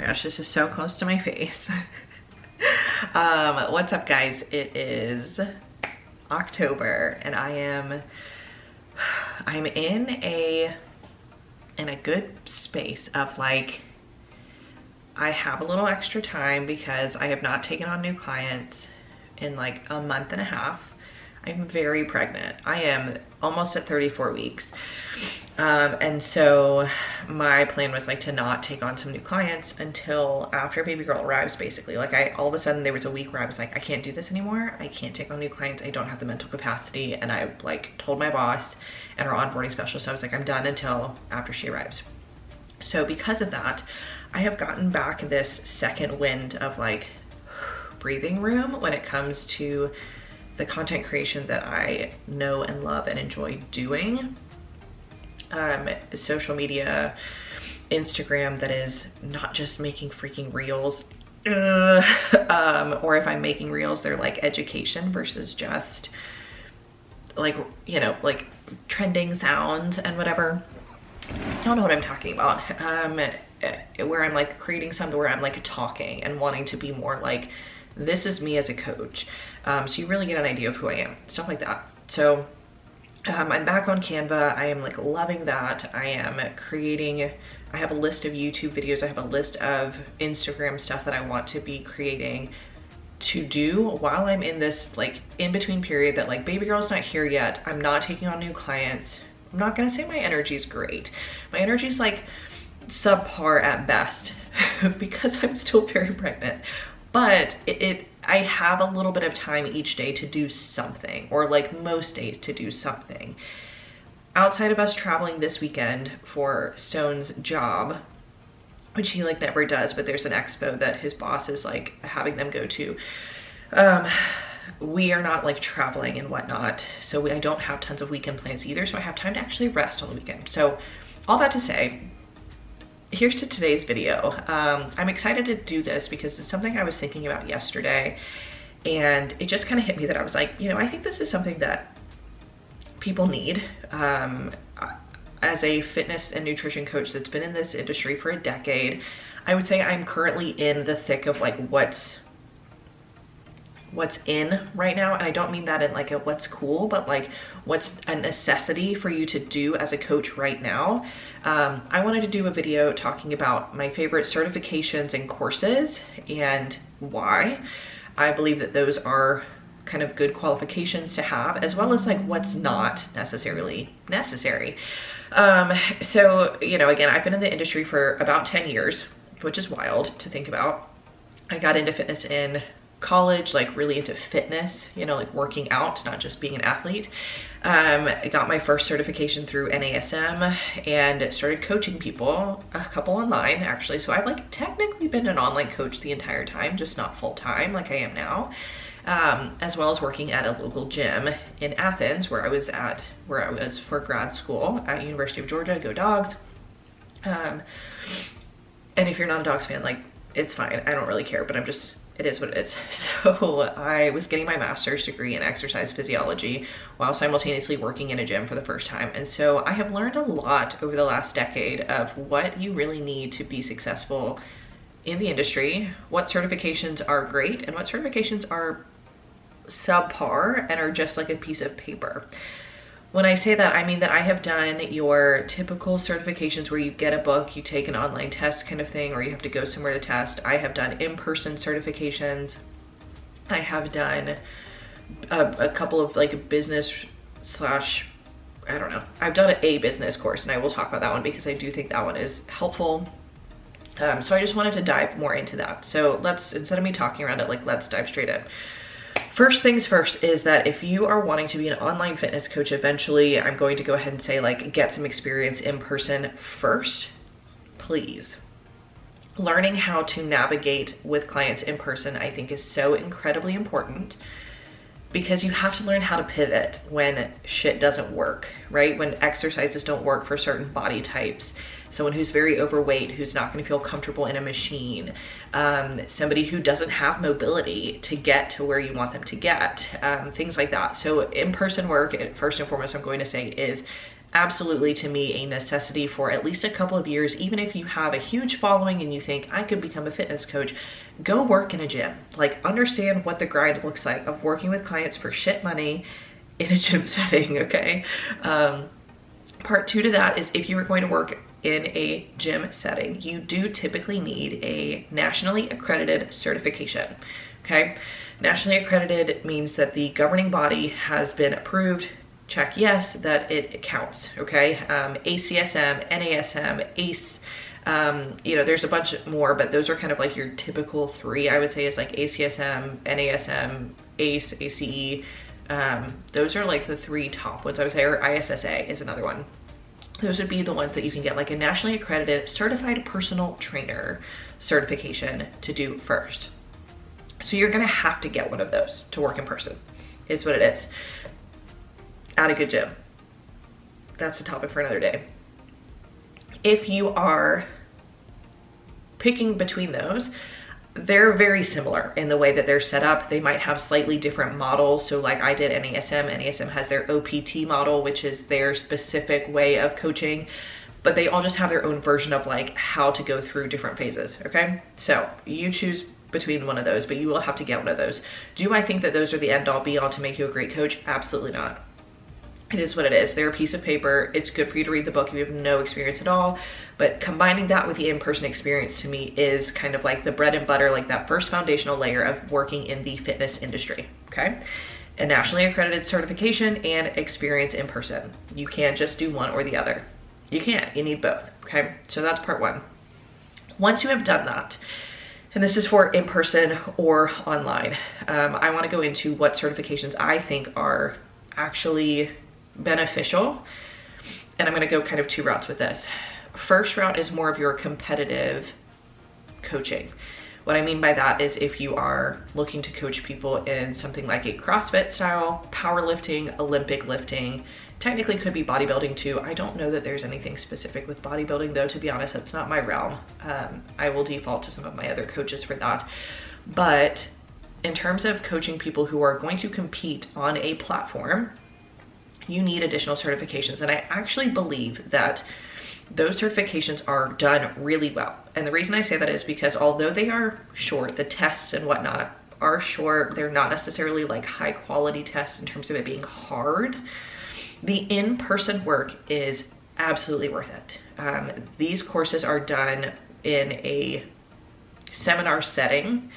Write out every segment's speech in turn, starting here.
my gosh, this is so close to my face. What's up, guys? It is October and I'm in a good space of like, I have a little extra time because I have not taken on new clients in like a month and a half. I'm very pregnant. I am almost at 34 weeks. And so my plan was like to not take on some new clients until after baby girl arrives, basically. Like all of a sudden there was a week where I was like, I can't do this anymore. I can't take on new clients. I don't have the mental capacity. And I like told my boss and our onboarding specialist, I was like, I'm done until after she arrives. So because of that, I have gotten back this second wind of like breathing room when it comes to the content creation that I know and love and enjoy doing. Social media, Instagram, that is not just making freaking reels. Or if I'm making reels, they're like education versus just like, you know, like trending sounds and whatever. I don't know what I'm talking about. Where I'm like creating something where I'm like talking and wanting to be more like, this is me as a coach. So you really get an idea of who I am, stuff like that. So I'm back on Canva. I am like loving that. I am creating, I have a list of YouTube videos. I have a list of Instagram stuff that I want to be creating to do while I'm in this like in between period that like baby girl's not here yet. I'm not taking on new clients. I'm not gonna say my energy is great. My energy is like subpar at best because I'm still very pregnant. But I have a little bit of time each day to do something, or like most days to do something. Outside of us traveling this weekend for Stone's job, which he like never does, but there's an expo that his boss is like having them go to. We are not like traveling and whatnot. So I don't have tons of weekend plans either. So I have time to actually rest on the weekend. So all that to say, here's to today's video. I'm excited to do this because it's something I was thinking about yesterday, and it just kind of hit me that I was like, you know, I think this is something that people need. As a fitness and nutrition coach that's been in this industry for a decade, I would say I'm currently in the thick of like what's in right now. And I don't mean that in like a what's cool, but like what's a necessity for you to do as a coach right now. I wanted to do a video talking about my favorite certifications and courses and why I believe that those are kind of good qualifications to have, as well as like what's not necessarily necessary. So, you know, again, I've been in the industry for about 10 years, which is wild to think about. I got into fitness in college, like really into fitness, you know, like working out, not just being an athlete. I got my first certification through NASM and started coaching people, a couple online actually. So I've like technically been an online coach the entire time, just not full time like I am now. As well as working at a local gym in Athens where I was for grad school at University of Georgia, go Dogs. And if you're not a Dogs fan, like it's fine. I don't really care, but it is what it is. So I was getting my master's degree in exercise physiology while simultaneously working in a gym for the first time. And so I have learned a lot over the last decade of what you really need to be successful in the industry, what certifications are great and what certifications are subpar and are just like a piece of paper. When I say that, I mean that I have done your typical certifications where you get a book, you take an online test kind of thing, or you have to go somewhere to test. I have done in-person certifications. I have done a couple of like business slash, I don't know. I've done a business course, and I will talk about that one because I do think that one is helpful. So I just wanted to dive more into that. So instead of me talking around it, like let's dive straight in. First things first is that if you are wanting to be an online fitness coach eventually, I'm going to go ahead and say like get some experience in person first, please. Learning how to navigate with clients in person, I think, is so incredibly important because you have to learn how to pivot when shit doesn't work, right? When exercises don't work for certain body types. Someone who's very overweight, who's not going to feel comfortable in a machine, somebody who doesn't have mobility to get to where you want them to get, things like that. So in-person work, first and foremost, I'm going to say is absolutely, to me, a necessity for at least a couple of years. Even if you have a huge following and you think, I could become a fitness coach, go work in a gym. Like, understand what the grind looks like of working with clients for shit money in a gym setting, okay? Part two to that is, if you are going to work in a gym setting, you do typically need a nationally accredited certification, okay? Nationally accredited means that the governing body has been approved, check yes, that it counts, okay? ACSM, NASM, ACE, you know, there's a bunch more, but those are kind of like your typical three, I would say, is like ACSM, NASM, ACE, ACE. Those are like the three top ones, I would say, or ISSA is another one. Those would be the ones that you can get like a nationally accredited certified personal trainer certification to do first. So you're gonna have to get one of those to work in person, is what it is, at a good gym. That's a topic for another day. If you are picking between those, they're very similar in the way that they're set up. They might have slightly different models. So like I did NASM. NASM has their OPT model, which is their specific way of coaching, but they all just have their own version of like how to go through different phases, okay? So you choose between one of those, but you will have to get one of those. Do I think that those are the end all be all to make you a great coach? Absolutely not. It is what it is. They're a piece of paper. It's good for you to read the book if you have no experience at all, but combining that with the in-person experience to me is kind of like the bread and butter, like that first foundational layer of working in the fitness industry, okay? A nationally accredited certification and experience in person. You can't just do one or the other. You can't, you need both, okay? So that's part one. Once you have done that, and this is for in-person or online, I wanna go into what certifications I think are actually beneficial, and I'm going to go kind of two routes with this. First route is more of your competitive coaching. What I mean by that is, if you are looking to coach people in something like a CrossFit style, powerlifting, Olympic lifting, technically could be bodybuilding too. I don't know that there's anything specific with bodybuilding though, to be honest. That's not my realm. I will default to some of my other coaches for that. But in terms of coaching people who are going to compete on a platform, you need additional certifications. And I actually believe that those certifications are done really well. And the reason I say that is because although they are short, the tests and whatnot are short, they're not necessarily like high quality tests in terms of it being hard. The in-person work is absolutely worth it. These courses are done in a seminar setting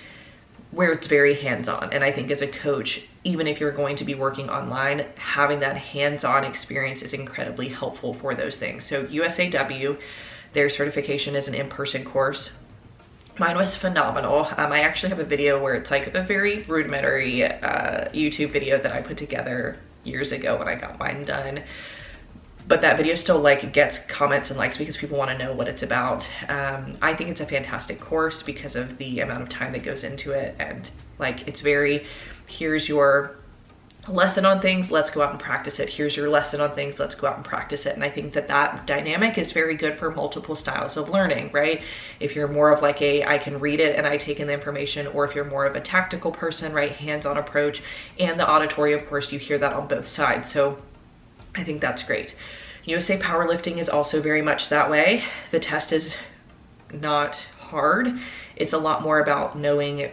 where it's very hands-on. And I think as a coach, even if you're going to be working online, having that hands-on experience is incredibly helpful for those things. So USAW, their certification is an in-person course. Mine was phenomenal. I actually have a video where it's like a very rudimentary YouTube video that I put together years ago when I got mine done. But that video still like gets comments and likes because people want to know what it's about. I think it's a fantastic course because of the amount of time that goes into it, and like it's very, here's your lesson on things, let's go out and practice it. Here's your lesson on things, let's go out and practice it. And I think that that dynamic is very good for multiple styles of learning, right? If you're more of like I can read it and I take in the information, or if you're more of a tactical person, right? Hands-on approach, and the auditory, of course, you hear that on both sides. So I think that's great. USA Powerlifting is also very much that way. The test is not hard. It's a lot more about knowing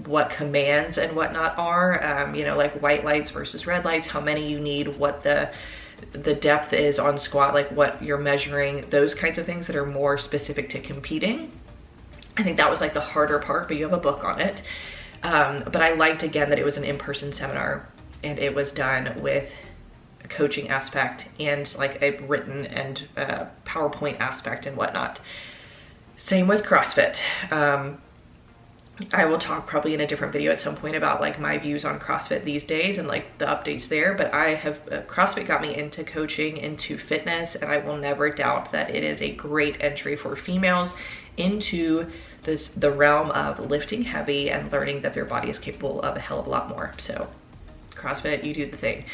what commands and whatnot are, you know, like white lights versus red lights, how many you need, what the depth is on squat, like what you're measuring, those kinds of things that are more specific to competing. I think that was like the harder part, but you have a book on it. But I liked, again, that it was an in-person seminar and it was done with a coaching aspect and like a written and PowerPoint aspect and whatnot. Same with CrossFit. I will talk probably in a different video at some point about like my views on CrossFit these days and like the updates there, but I have, CrossFit got me into coaching, into fitness, and I will never doubt that it is a great entry for females into the realm of lifting heavy and learning that their body is capable of a hell of a lot more. So CrossFit, you do the thing.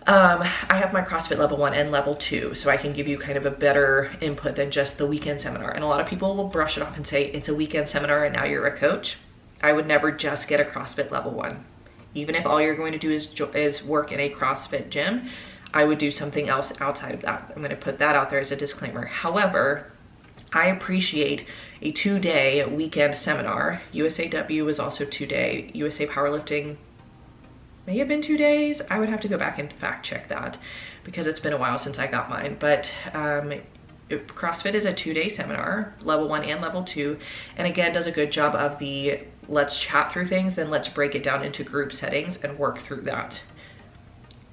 I have my CrossFit level 1 and level 2, so I can give you kind of a better input than just the weekend seminar. And a lot of people will brush it off and say it's a weekend seminar and now you're a coach. I would never just get a CrossFit level 1. Even if all you're going to do is work in a CrossFit gym, I would do something else outside of that. I'm going to put that out there as a disclaimer. However, I appreciate a 2-day weekend seminar. USAW was also 2-day. USA Powerlifting may have been 2 days. I would have to go back and fact check that because it's been a while since I got mine. But CrossFit is a 2-day seminar, level 1 and level 2. And again, does a good job of the let's chat through things, then let's break it down into group settings and work through that.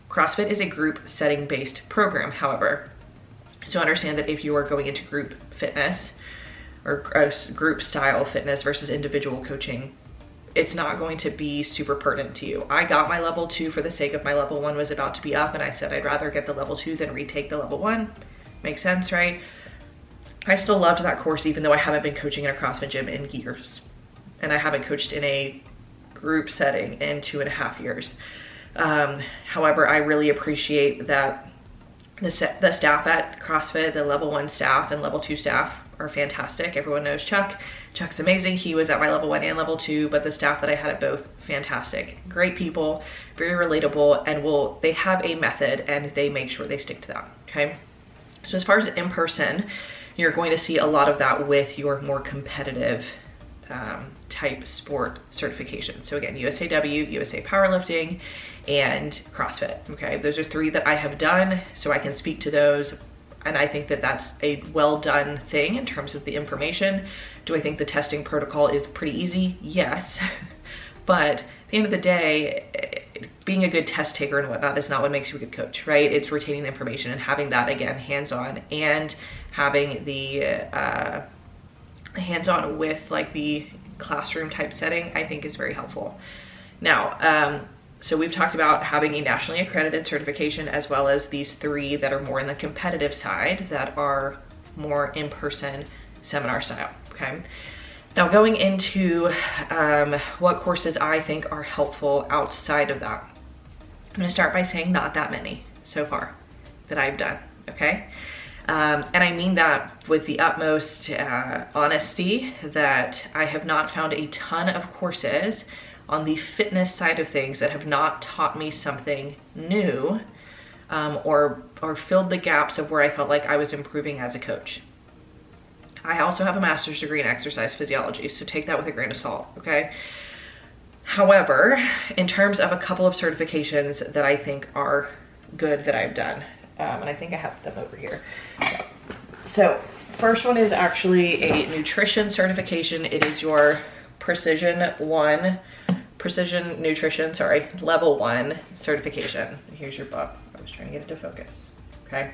CrossFit is a group setting based program, however. So understand that if you are going into group fitness or group style fitness versus individual coaching, it's not going to be super pertinent to you. I got my level 2 for the sake of my level 1 was about to be up, and I said I'd rather get the level 2 than retake the level 1. Makes sense, right? I still loved that course even though I haven't been coaching in a CrossFit gym in years. And I haven't coached in a group setting in 2.5 years. However, I really appreciate that the staff at CrossFit, the level 1 staff and level 2 staff are fantastic. Everyone knows Chuck. Chuck's amazing. He was at my level 1 and level 2, but the staff that I had at both, fantastic. Great people, very relatable, and they have a method and they make sure they stick to that, okay? So as far as in-person, you're going to see a lot of that with your more competitive type sport certification. So again, USAW, USA Powerlifting, and CrossFit, okay? Those are 3 that I have done, so I can speak to those, and I think that that's a well-done thing in terms of the information. Do I think the testing protocol is pretty easy? Yes, but at the end of the day, being a good test taker and whatnot is not what makes you a good coach, right? It's retaining the information and having that, again, hands-on, and having the hands-on with like the classroom type setting, I think is very helpful. Now, so we've talked about having a nationally accredited certification as well as these 3 that are more in the competitive side that are more in-person seminar style, okay? Now going into what courses I think are helpful outside of that. I'm gonna start by saying not that many so far that I've done, okay? And I mean that with the utmost honesty, that I have not found a ton of courses on the fitness side of things that have not taught me something new or filled the gaps of where I felt like I was improving as a coach. I also have a master's degree in exercise physiology, so take that with a grain of salt, okay? However, in terms of a couple of certifications that I think are good that I've done, and I think I have them over here. So first one is actually a nutrition certification. It is your precision nutrition, level 1 certification. Here's your book. I was trying to get it to focus, okay?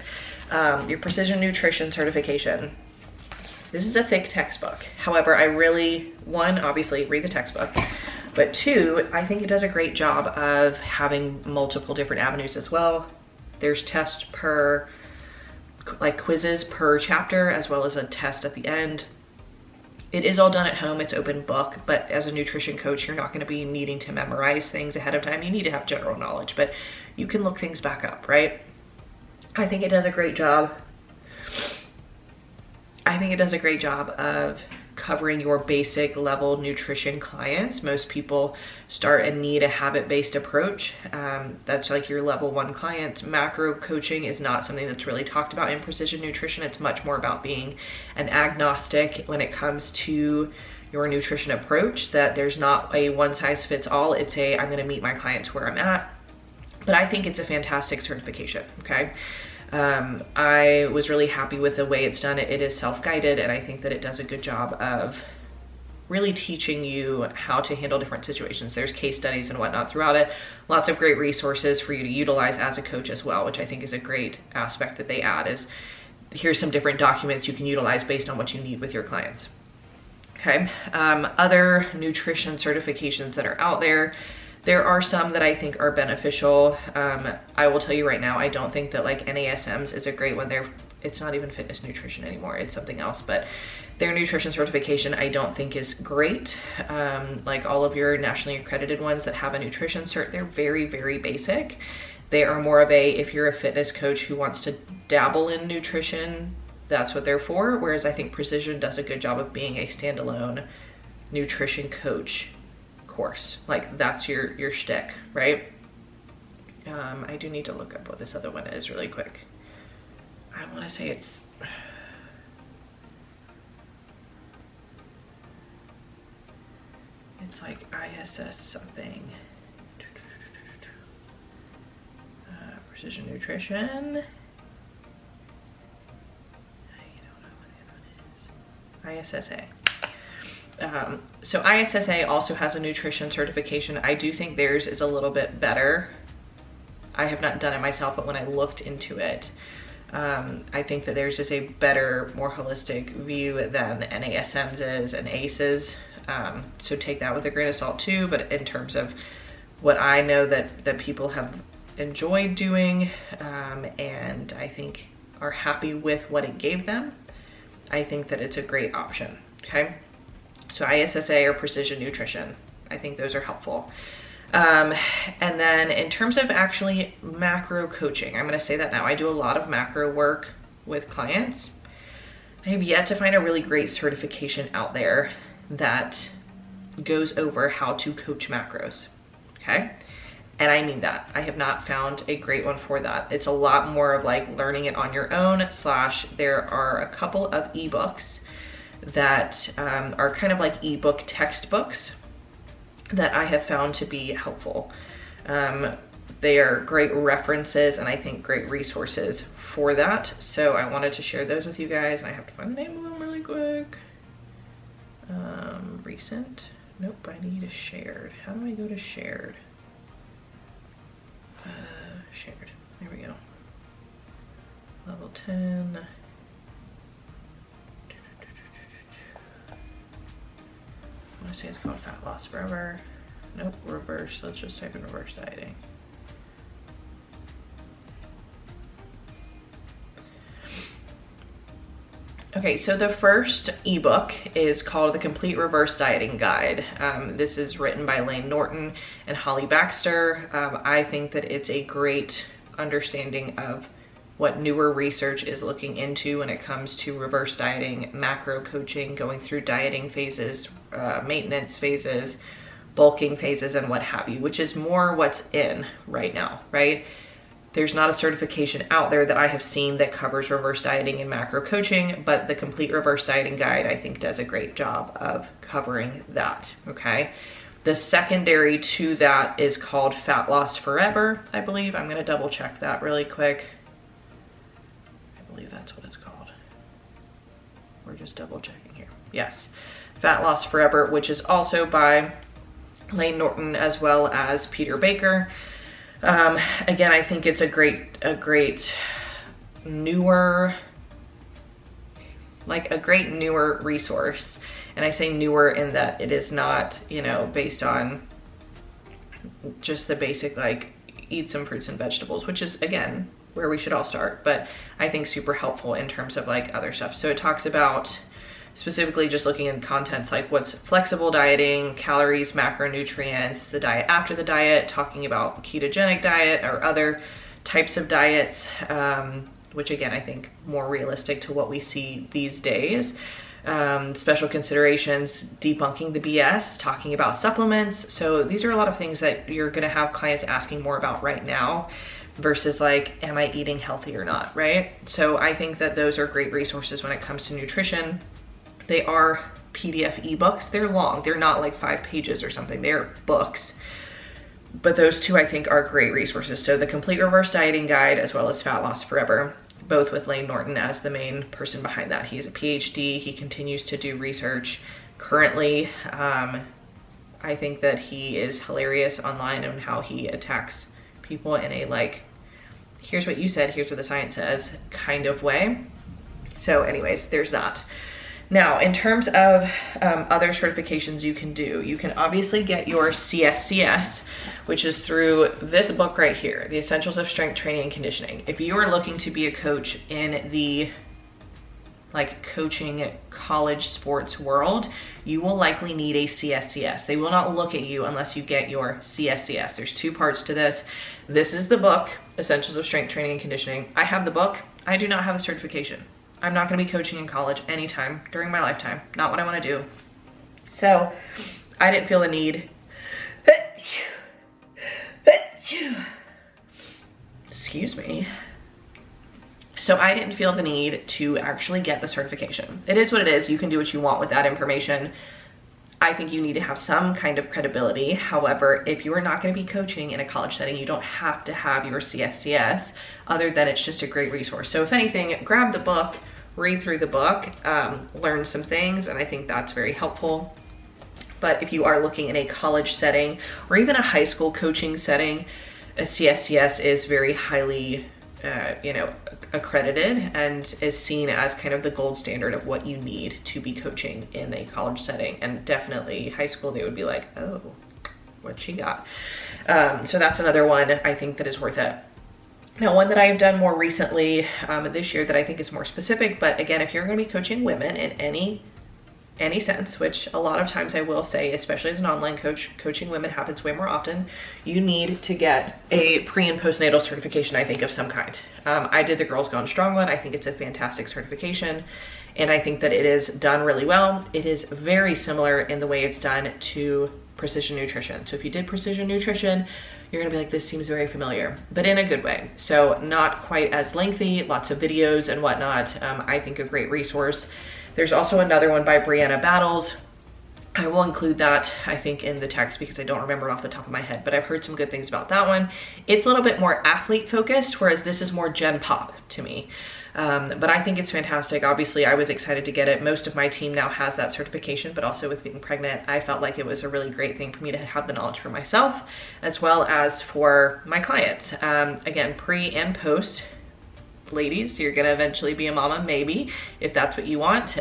Your precision nutrition certification. This is a thick textbook. However, I really, 1, obviously read the textbook, but 2, I think it does a great job of having multiple different avenues as well. There's tests per, like quizzes per chapter, as well as a test at the end. It is all done at home, it's open book, but as a nutrition coach, you're not gonna be needing to memorize things ahead of time. You need to have general knowledge, but you can look things back up, right? I think it does a great job. I think it does a great job of covering your basic level nutrition clients. Most people start and need a habit-based approach. That's like your level 1 clients. Macro coaching is not something that's really talked about in precision nutrition. It's much more about being an agnostic when it comes to your nutrition approach, that there's not a one size fits all. It's a, I'm gonna meet my clients where I'm at. But I think it's a fantastic certification, okay? I was really happy with the way it's done. It is self-guided, and I think that it does a good job of really teaching you how to handle different situations. There's case studies and whatnot throughout it. Lots of great resources for you to utilize as a coach as well, which I think is a great aspect that they add, is here's some different documents you can utilize based on what you need with your clients. Okay, other nutrition certifications that are out there. There are some that I think are beneficial. I will tell you right now, I don't think that like NASMs is a great one. It's not even fitness nutrition anymore, it's something else, but their nutrition certification I don't think is great. Like all of your nationally accredited ones that have a nutrition cert, they're very, very basic. They are more of a, if you're a fitness coach who wants to dabble in nutrition, that's what they're for. Whereas I think Precision does a good job of being a standalone nutrition coach course. Like that's your shtick, right? I do need to look up what this other one is really quick. I want to say it's like ISS something. Precision nutrition. I don't know what the other one is. ISSA. So ISSA also has a nutrition certification. I do think theirs is a little bit better. I have not done it myself, but when I looked into it, I think that theirs is a better, more holistic view than NASM's is and ACE's. So take that with a grain of salt too, but in terms of what I know that people have enjoyed doing, and I think are happy with what it gave them, I think that it's a great option, okay? So ISSA or Precision Nutrition, I think those are helpful. And then in terms of actually macro coaching, I'm gonna say that now. I do a lot of macro work with clients. I have yet to find a really great certification out there that goes over how to coach macros, okay? And I mean that. I have not found a great one for that. It's a lot more of like learning it on your own, / there are a couple of ebooks that are kind of like ebook textbooks that I have found to be helpful. They are great references and I think great resources for that. So I wanted to share those with you guys, and I have to find the name of them really quick. Recent? Nope, I need a shared. How do I go to shared? Shared. There we go. Level 10. I want to say it's called Fat Loss Forever. Nope, reverse. Let's just type in reverse dieting. Okay, so the first ebook is called The Complete Reverse Dieting Guide. This is written by Layne Norton and Holly Baxter. I think that it's a great understanding of what newer research is looking into when it comes to reverse dieting, macro coaching, going through dieting phases, maintenance phases, bulking phases, and what have you, which is more what's in right now, right? There's not a certification out there that I have seen that covers reverse dieting and macro coaching, but the Complete Reverse Dieting Guide, I think, does a great job of covering that, okay? The secondary to that is called Fat Loss Forever, I believe. I'm gonna double check that really quick. I believe that's what it's called. We're just double checking here. Yes, Fat Loss Forever, which is also by Layne Norton as well as Peter Baker. Again, I think it's a great newer resource. And I say newer in that it is not, you know, based on just the basic, like, eat some fruits and vegetables, which is, again, where we should all start, but I think super helpful in terms of like other stuff. So it talks about specifically just looking at contents like what's flexible dieting, calories, macronutrients, the diet after the diet, talking about ketogenic diet or other types of diets, which again, I think more realistic to what we see these days. Special considerations, debunking the BS, talking about supplements. So these are a lot of things that you're gonna have clients asking more about right now versus like, am I eating healthy or not, right? So I think that those are great resources when it comes to nutrition. They are PDF ebooks. They're long. They're not like 5 pages or something. They're books. But those two I think are great resources. So the Complete Reverse Dieting Guide as well as Fat Loss Forever, both with Layne Norton as the main person behind that. He has a PhD. He continues to do research currently. I think that he is hilarious online on how he attacks people in a like, here's what you said, here's what the science says kind of way. So anyways, there's that. Now, in terms of other certifications you can do, you can obviously get your CSCS, which is through this book right here, The Essentials of Strength Training and Conditioning. If you are looking to be a coach in the like coaching college sports world, you will likely need a CSCS. They will not look at you unless you get your CSCS. There's 2 parts to this. This is the book, Essentials of Strength Training and Conditioning. I have the book. I do not have the certification. I'm not gonna be coaching in college anytime during my lifetime. Not what I wanna do. So I didn't feel the need excuse me. So I didn't feel the need to actually get the certification. It is what it is. You can do what you want with that information. I think you need to have some kind of credibility. However, if you are not going to be coaching in a college setting, you don't have to have your CSCS, other than it's just a great resource. So if anything, grab the book, read through the book, learn some things, and I think that's very helpful. But if you are looking in a college setting or even a high school coaching setting, a CSCS is very highly accredited and is seen as kind of the gold standard of what you need to be coaching in a college setting. And definitely high school, they would be like, oh, what she got? So that's another one I think that is worth it. Now, one that I have done more recently this year that I think is more specific, but again, if you're going to be coaching women in any sense, which a lot of times I will say, especially as an online coach, coaching women happens way more often, you need to get a pre and postnatal certification, I think, of some kind. I did the Girls Gone Strong one. I think it's a fantastic certification, and I think that it is done really well. It is very similar in the way it's done to precision nutrition. So if you did precision nutrition, you're gonna be like, this seems very familiar, but in a good way. So not quite as lengthy, lots of videos and whatnot. I think a great resource. There's also another one by Brianna Battles. I will include that, I think, in the text because I don't remember it off the top of my head, but I've heard some good things about that one. It's a little bit more athlete focused, whereas this is more gen pop to me. But I think it's fantastic. Obviously, I was excited to get it. Most of my team now has that certification, but also with being pregnant, I felt like it was a really great thing for me to have the knowledge for myself, as well as for my clients. Again, pre and post. Ladies, you're gonna eventually be a mama, maybe, if that's what you want.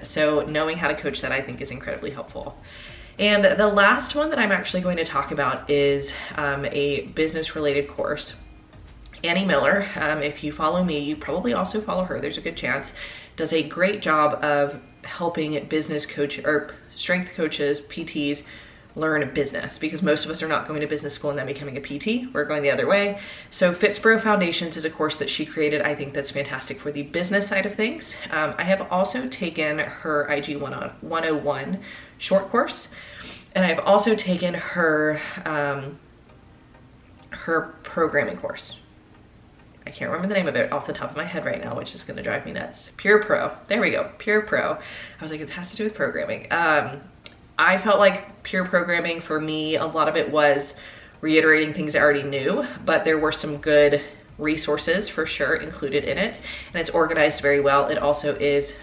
So knowing how to coach that, I think, is incredibly helpful. And the last one that I'm actually going to talk about is a business-related course. Annie Miller, if you follow me, you probably also follow her, there's a good chance, does a great job of helping business coach or strength coaches, PTs, learn business, because most of us are not going to business school and then becoming a PT. We're going the other way. So FitsPro Foundations is a course that she created. I think that's fantastic for the business side of things. I have also taken her IG 101 short course, and I've also taken her programming course. I can't remember the name of it off the top of my head right now, which is gonna drive me nuts. PurePro, there we go, PurePro. I was like, it has to do with programming. I felt like PureProgramming for me, a lot of it was reiterating things I already knew, but there were some good resources for sure included in it, and it's organized very well. It also is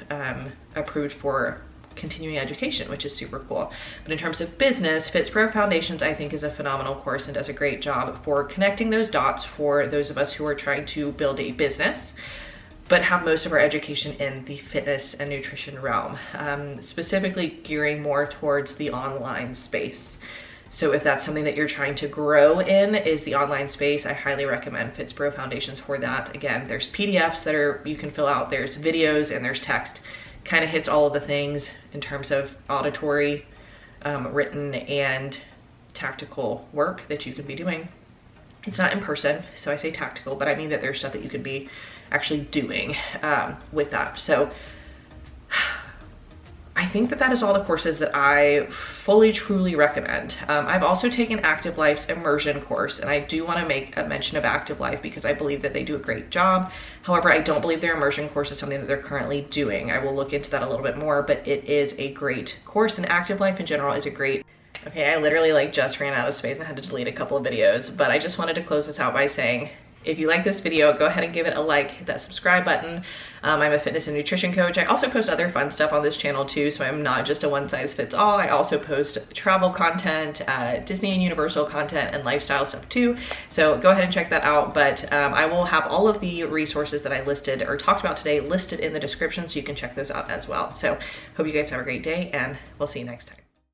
approved for continuing education, which is super cool. But in terms of business, FitsPro Foundations, I think, is a phenomenal course and does a great job for connecting those dots for those of us who are trying to build a business, but have most of our education in the fitness and nutrition realm, specifically gearing more towards the online space. So if that's something that you're trying to grow in, is the online space, I highly recommend FitsPro Foundations for that. Again, there's PDFs that you can fill out, there's videos, and there's text. Kind of hits all of the things in terms of auditory, written, and tactical work that you could be doing. It's not in person, so I say tactical, but I mean that there's stuff that you could be actually doing with that. So I think that is all the courses that I fully, truly recommend. I've also taken Active Life's immersion course, and I do want to make a mention of Active Life because I believe that they do a great job. However, I don't believe their immersion course is something that they're currently doing. I will look into that a little bit more, but it is a great course, and Active Life in general is a great. Okay, I literally just ran out of space and had to delete a couple of videos, but I just wanted to close this out by saying, if you like this video, go ahead and give it a like, hit that subscribe button. I'm a fitness and nutrition coach. I also post other fun stuff on this channel too, so I'm not just a one-size-fits-all. I also post travel content, Disney and Universal content, and lifestyle stuff too. So go ahead and check that out, but I will have all of the resources that I listed or talked about today listed in the description, so you can check those out as well. So hope you guys have a great day, and we'll see you next time.